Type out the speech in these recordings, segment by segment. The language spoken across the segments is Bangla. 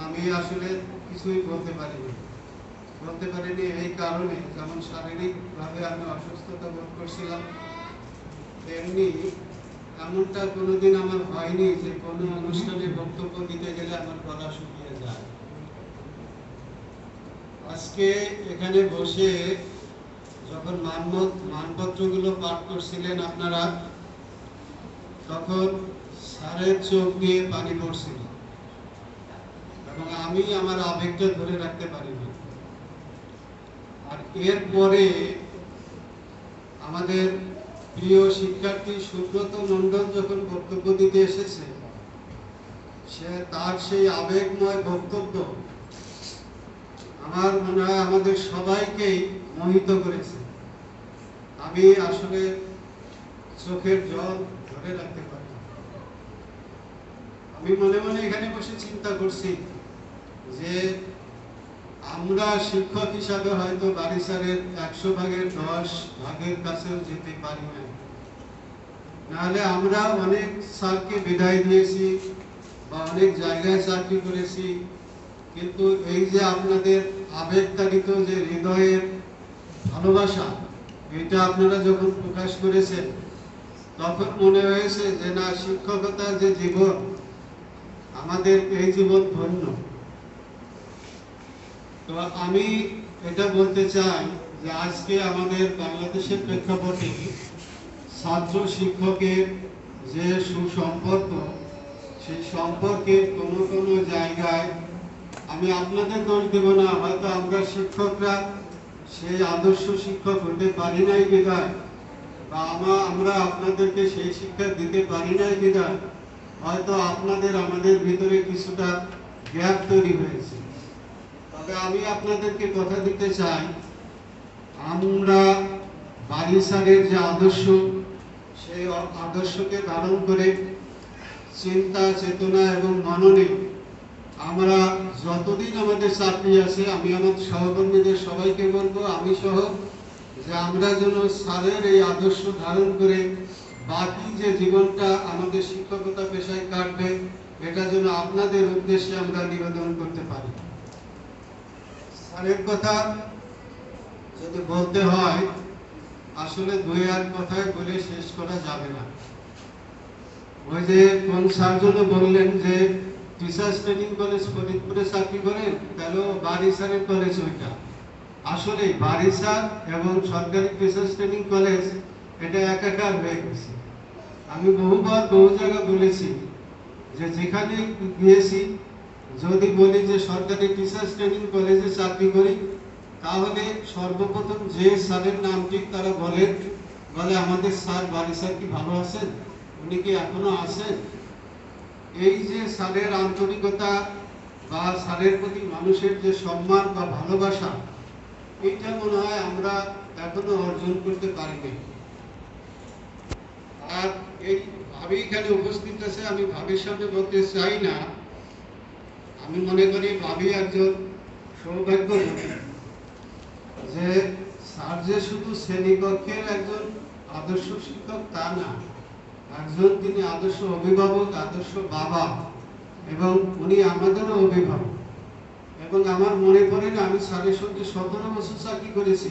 আমি আসলে কিছুই বলতে পারিনি এই কারণে, যেমন শারীরিকভাবে আমি অসুস্থতা বোধ করছিলাম, এমনি এমনটা কোনোদিন আমার হয়নি যে কোনো অনুষ্ঠানে বক্তব্য দিতে গেলে আমার গলা শুকিয়ে যায়। আজকে এখানে বসে যখন মানপত্রগুলো পাঠ করছিলেন আপনারা, তখন স্যারের চোখ দিয়ে পানি পড়ছিল এবং আমি আমার আবেগটা ধরে রাখতে পারিনি। আর এরপরে আমাদের প্রিয় শিক্ষার্থী সুব্রত মণ্ডল যখন বক্তব্য দিতে এসেছে, তার সেই আবেগময় বক্তব্য আমার মনে হয় আমাদের সবাইকেই মোহিত করেছে। আমি আসলে চোখের জল ধরে রাখতে পারি। আমি মনে মনে এখানে বসে চিন্তা করছি যে আমরা শিক্ষক হিসাবে হয়তো বারিসারের 100 ভাগের 10 ভাগের কাছেও যেতে পারি না। নাহলে আমরা অনেক স্যারকে বিদায় দিয়েছি বা অনেক জায়গায় চাকরি করেছি, কিন্তু এই যে আপনাদের আবেগতাড়িত যে হৃদয়ের ভালোবাসা, এটা আপনারা যখন প্রকাশ করেছেন, তখন মনে হয়েছে যে না, শিক্ষকতার যে জীবন, আমাদের এই জীবন ধন্য। তো আমি এটা বলতে চাই যে আজকে আমাদের বাংলাদেশের প্রেক্ষাপটে ছাত্র শিক্ষকের যে সুসম্পর্ক, সেই সম্পর্কের কোনো কোনো জায়গায় আমি আপনাদের দোষ দেব না, হয়তো আমরা শিক্ষকরা সেই আদর্শ শিক্ষক হতে পারি নাই বিধায়, বা আমরা আপনাদেরকে সেই শিক্ষা দিতে পারি নাই বিধায় হয়তো আপনাদের আমাদের ভিতরে কিছুটা গ্যাপ তৈরি হয়েছে। তবে আমি আপনাদেরকে কথা দিতে চাই, আমরা বারিসারের যে আদর্শ, সেই আদর্শকে ধারণ করে চিন্তা চেতনা এবং মননে আমরা যতদিন আমাদের চাকরি আছে, আমি আমার সহকর্মীদের সবাইকে বলবো, আমি সহ, যে আমরা যেন স্যারের এই আদর্শ ধারণ করে বাকি যে জীবনটা আমাদের শিক্ষকতা পেশায় কাটবে, এটা যেন আপনাদের উদ্দেশ্যে আমরা নিবেদন করতে পারি। স্যারের কথা যদি বলতে হয়, আসলে দুই এক কথায় বলে শেষ করা যাবে না। ওই যে কোন স্যার যেন বললেন যে টিচার্স ট্রেনিং কলেজ ফরিদপুরে চাকরি করেন, তাহলে বারিসারের কলেজ ওইটা। আসলে বারিসার এবং সরকারি টিচার্স ট্রেনিং কলেজ এটা একাকার হয়ে গেছে। আমি বহুবার বহু জায়গায় বলেছি যে যেখানে গিয়েছি, যদি বলি যে সরকারি টিচার্স ট্রেনিং কলেজে চাকরি করি, তাহলে সর্বপ্রথম যে স্যারের নামটি তারা বলে আমাদের স্যার বারিসার কি ভালো আছেন, উনি কি এখনো আছেন। এই যে স্যারের আন্তরিকতা বা স্যারের প্রতি মানুষের যে সম্মান বা ভালোবাসা, এইটা মনে হয় আমরা এখনো অর্জন করতে পারিনি। আর এই ভাবি এখানে উপস্থিত আছে, আমি ভাবির সামনে বলতে চাই না, আমি মনে করি ভাবি একজন সৌভাগ্যবতী যে স্যার যে শুধু শ্রেণীকক্ষের একজন আদর্শ শিক্ষক তা না, একজন তিনি আদর্শ অভিভাবক, আদর্শ বাবা, এবং উনি আমাদেরও অভিভাবক। এবং আমার মনে পড়ে না, আমি স্যারের সঙ্গে 17 বছর চাকরি করেছি,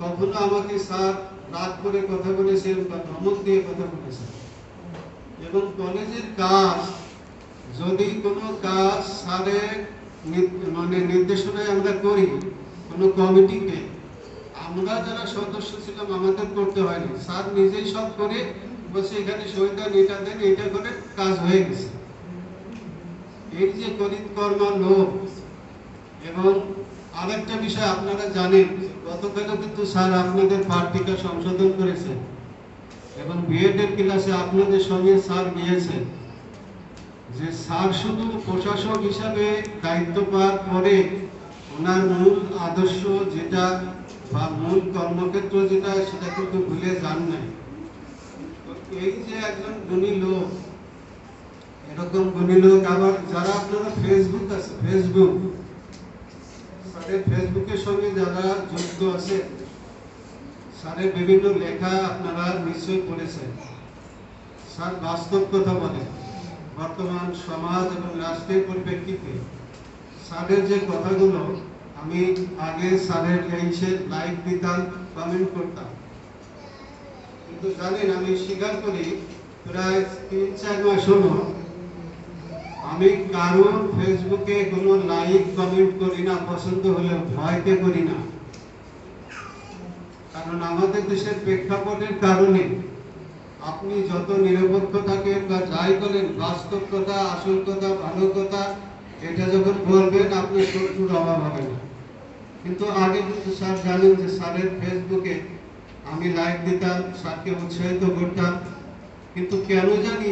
কখনো আমাকে স্যার রাত করে কথা বলেছেন বা ধমক দিয়ে কথা বলেছেন। এবং কলেজের কাজ, যদি কোনো কাজ স্যারের নির্দেশনায় আমরা করি, কোনো কমিটিকে, আমরা যারা সদস্য ছিলাম আমাদের করতে হয়নি, স্যার নিজেই সব করে বলছে এখানে সইটা এটা দেন, এটা করে কাজ হয়ে গেছে। এই যে করিতকর্মা লোক। এবং আরেকটা বিষয় আপনারা জানেন, গতকালও কিন্তু স্যার আপনাদের পাঠ্যিকা সংশোধন করেছেন এবং বিএড এর ক্লাসে আপনাদের সঙ্গে স্যার গিয়েছেন। যে স্যার শুধু প্রশাসক হিসাবে দায়িত্ব পাওয়ার পরে ওনার মূল আদর্শ যেটা বা মূল কর্মক্ষেত্র যেটা, সেটা কিন্তু ভুলে যান নাই। এই যে একজন গুণী লোক, এরকম গুণী লোক আবার যারা আপনারা ফেসবুক আছে, স্যারের ফেসবুকের সঙ্গে যারা যুক্ত আছে, স্যারের বিভিন্ন লেখা আপনারা নিশ্চয়ই পড়েছেন। স্যার বাস্তব কথা বলেন, বর্তমান সমাজ এবং রাষ্ট্রের পরিপ্রেক্ষিতে স্যারের যে কথাগুলো আমি আগে স্যারের লিখে লাইক দিতাম, কমেন্ট করতাম, কিন্তু জানেন আমি স্বীকার করি প্রায় 3-4 মাস হলো আমি কারোর ফেসবুকে কোনো লাইক কমেন্ট করি না, পছন্দ হলেও ভয়তে করি না। কারণ আমাদের দেশের প্রেক্ষাপটের কারণে আপনি যত নিরপেক্ষ থাকেন বা যাই করেন, বাস্তব কথা, আসল কথা, ভালো কথা এটা যখন বলবেন আপনার শত্রুর অভাব হবে না। কিন্তু আগে কিন্তু স্যার জানেন যে স্যারের ফেসবুকে আমি লাইক দিতাম, স্যারকে উৎসাহিত করতাম, কিন্তু কেন জানি